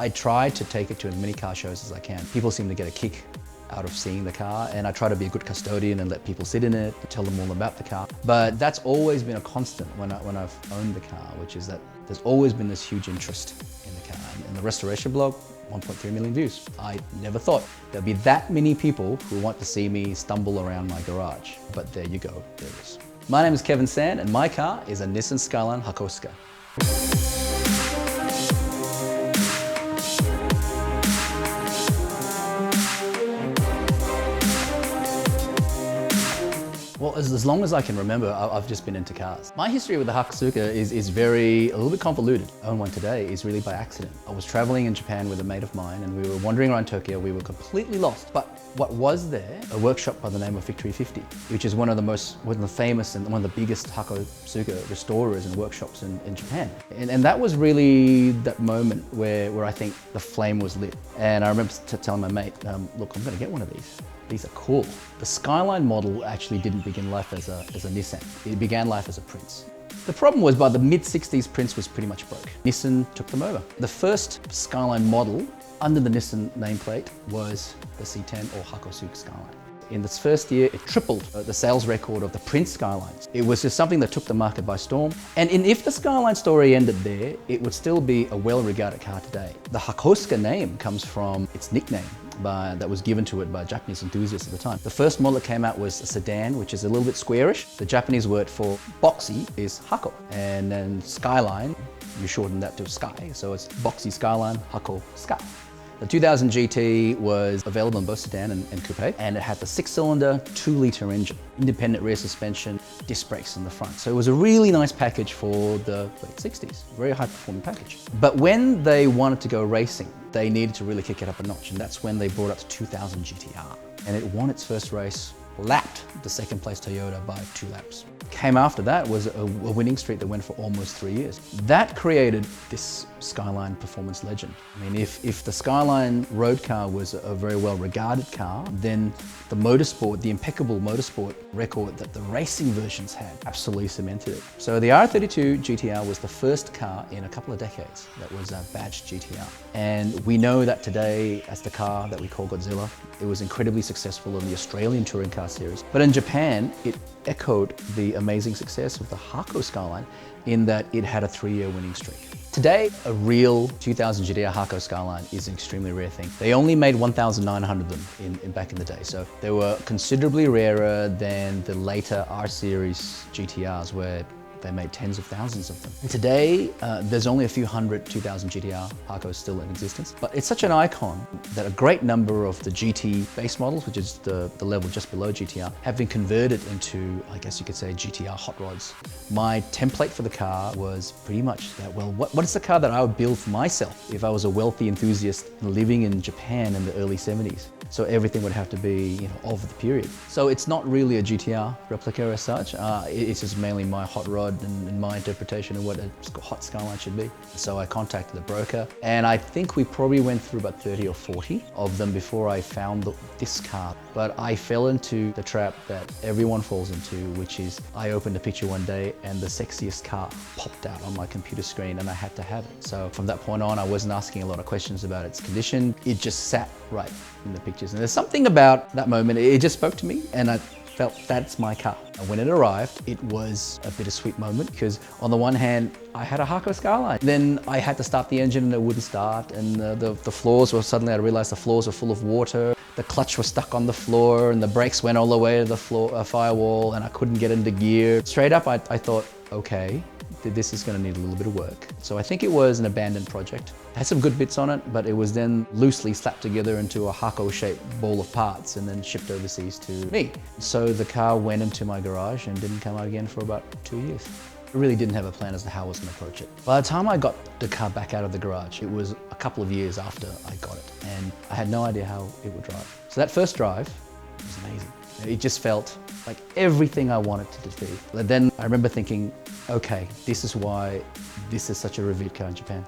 I try to take it to as many car shows as I can. People seem to get a kick out of seeing the car, and I try to be a good custodian and let people sit in it, tell them all about the car. But that's always been a constant when I've owned the car, which is that there's always been this huge interest in the car. And the restoration blog, 1.3 million views. I never thought there'd be that many people who want to see me stumble around my garage. But there you go, there it is. My name is Kevin Sand, and my car is a Nissan Skyline Hakosuka. Well, as long as I can remember, I've just been into cars. My history with the Hakosuka is a little bit convoluted. I own one today is really by accident. I was traveling in Japan with a mate of mine, and we were wandering around Tokyo. We were completely lost. But what was there? A workshop by the name of Victory 50, which is one of the famous and one of the biggest Hakosuka restorers and workshops in Japan. And that was really that moment where I think the flame was lit. And I remember telling my mate, look, I'm gonna get one of these. These are cool. The Skyline model actually didn't begin life as a Nissan. It began life as a Prince. The problem was by the mid-60s, Prince was pretty much broke. Nissan took them over. The first Skyline model under the Nissan nameplate was the C10 or Hakosuka Skyline. In its first year, it tripled the sales record of the Prince Skylines. It was just something that took the market by storm. And if the Skyline story ended there, it would still be a well-regarded car today. The Hakosuka name comes from its nickname that was given to it by Japanese enthusiasts at the time. The first model that came out was a sedan, which is a little bit squarish. The Japanese word for boxy is Hako. And then Skyline, you shorten that to Sky. So it's boxy Skyline, Hako, Sky. The 2000 GT was available in both sedan and coupe, and it had the 6-cylinder, 2-litre engine, independent rear suspension, disc brakes in the front. So it was a really nice package for the late 60s, very high-performing package. But when they wanted to go racing, they needed to really kick it up a notch, and that's when they brought up the 2000 GTR. And it won its first race, lapped the second place Toyota by 2 laps. Came after that was a winning streak that went for almost 3 years. That created this Skyline performance legend. I mean, if the Skyline road car was a very well-regarded car, then the motorsport, the impeccable motorsport record that the racing versions had absolutely cemented it. So the R32 GTR was the first car in a couple of decades that was a badged GTR. And we know that today, as the car that we call Godzilla, it was incredibly successful in the Australian touring car series. But in Japan, it echoed the amazing success of the Hako Skyline in that it had a 3-year winning streak. Today, a real 2000 GTR Hako Skyline is an extremely rare thing. They only made 1,900 of them back in the day, so they were considerably rarer than the later R-Series GTRs where they made tens of thousands of them. And today, there's only a few hundred 2000 GTR Hakos still in existence, but it's such an icon that a great number of the GT base models, which is the level just below GTR, have been converted into, I guess you could say, GTR hot rods. My template for the car was pretty much that, well, what is the car that I would build for myself if I was a wealthy enthusiast living in Japan in the early 70s? So everything would have to be, of the period. So it's not really a GTR replica as such. It's just mainly my hot rod and my interpretation of what a hot Skyline should be. So I contacted the broker, and I think we probably went through about 30 or 40 of them before I found this car. But I fell into the trap that everyone falls into, which is I opened a picture one day and the sexiest car popped out on my computer screen and I had to have it. So from that point on, I wasn't asking a lot of questions about its condition. It just sat right in the pictures. And there's something about that moment, it just spoke to me, and I felt that's my car. And when it arrived, it was a bittersweet moment because on the one hand, I had a Hako Skyline. Then I had to start the engine and it wouldn't start, and the floors were, suddenly I realized the floors were full of water. The clutch was stuck on the floor and the brakes went all the way to the floor, firewall, and I couldn't get into gear. Straight up, I thought, okay, this is going to need a little bit of work. So I think it was an abandoned project. It had some good bits on it, but it was then loosely slapped together into a Hako-shaped ball of parts and then shipped overseas to me. So the car went into my garage and didn't come out again for about 2 years. I really didn't have a plan as to how I was going to approach it. By the time I got the car back out of the garage, it was a couple of years after I got it, and I had no idea how it would drive. So that first drive was amazing. It just felt like everything I wanted it to be. But then I remember thinking, okay, this is why this is such a revered car in Japan.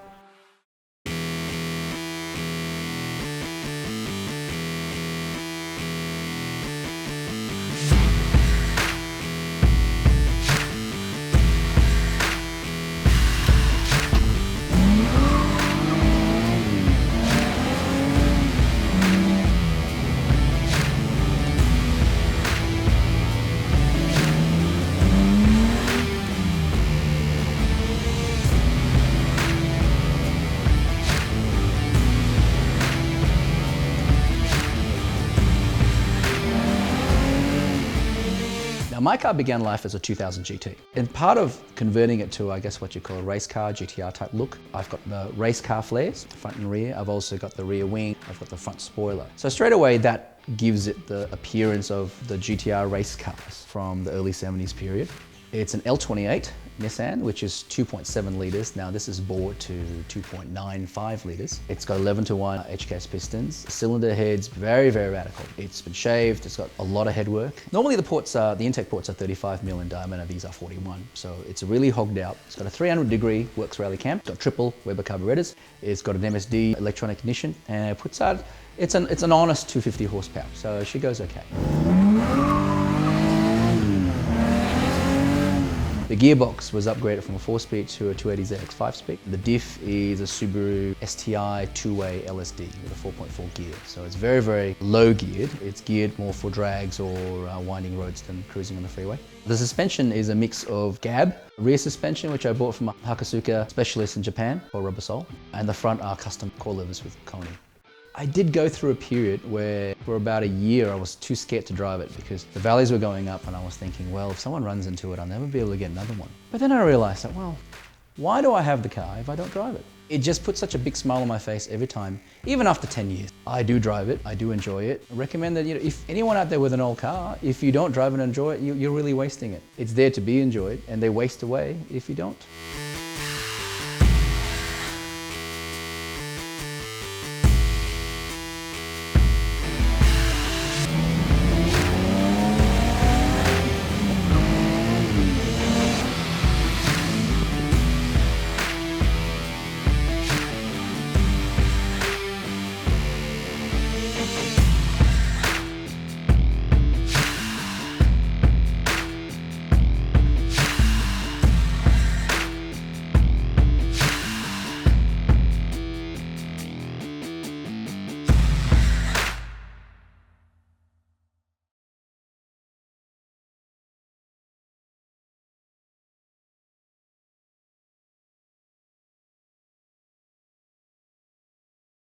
Now, my car began life as a 2000 GT. And part of converting it to, I guess, what you call a race car, GTR type look, I've got the race car flares, front and rear. I've also got the rear wing. I've got the front spoiler. So straight away, that gives it the appearance of the GTR race cars from the early 70s period. It's an L28 Nissan, which is 2.7 litres. Now this is bought to 2.95 litres. It's got 11:1 HKS pistons. Cylinder head's very, very radical. It's been shaved, it's got a lot of headwork. Normally the intake ports are 35mm in diameter, these are 41. So it's really hogged out. It's got a 300-degree works rally cam. It's got triple Weber carburetors. It's got an MSD electronic ignition, and it puts out, it's an honest 250 horsepower. So she goes okay. The gearbox was upgraded from a 4-speed to a 280ZX 5-speed. The diff is a Subaru STI 2-way LSD with a 4.4 gear. So it's very, very low geared. It's geared more for drags or winding roads than cruising on the freeway. The suspension is a mix of GAB, rear suspension, which I bought from a Hakosuka specialist in Japan, or rubber sole, and the front are custom coilovers with Koni. I did go through a period where for about a year I was too scared to drive it because the valleys were going up and I was thinking, well, if someone runs into it, I'll never be able to get another one. But then I realized that, well, why do I have the car if I don't drive it? It just puts such a big smile on my face every time, even after 10 years. I do drive it, I do enjoy it. I recommend that, if anyone out there with an old car, if you don't drive and enjoy it, you're really wasting it. It's there to be enjoyed and they waste away if you don't.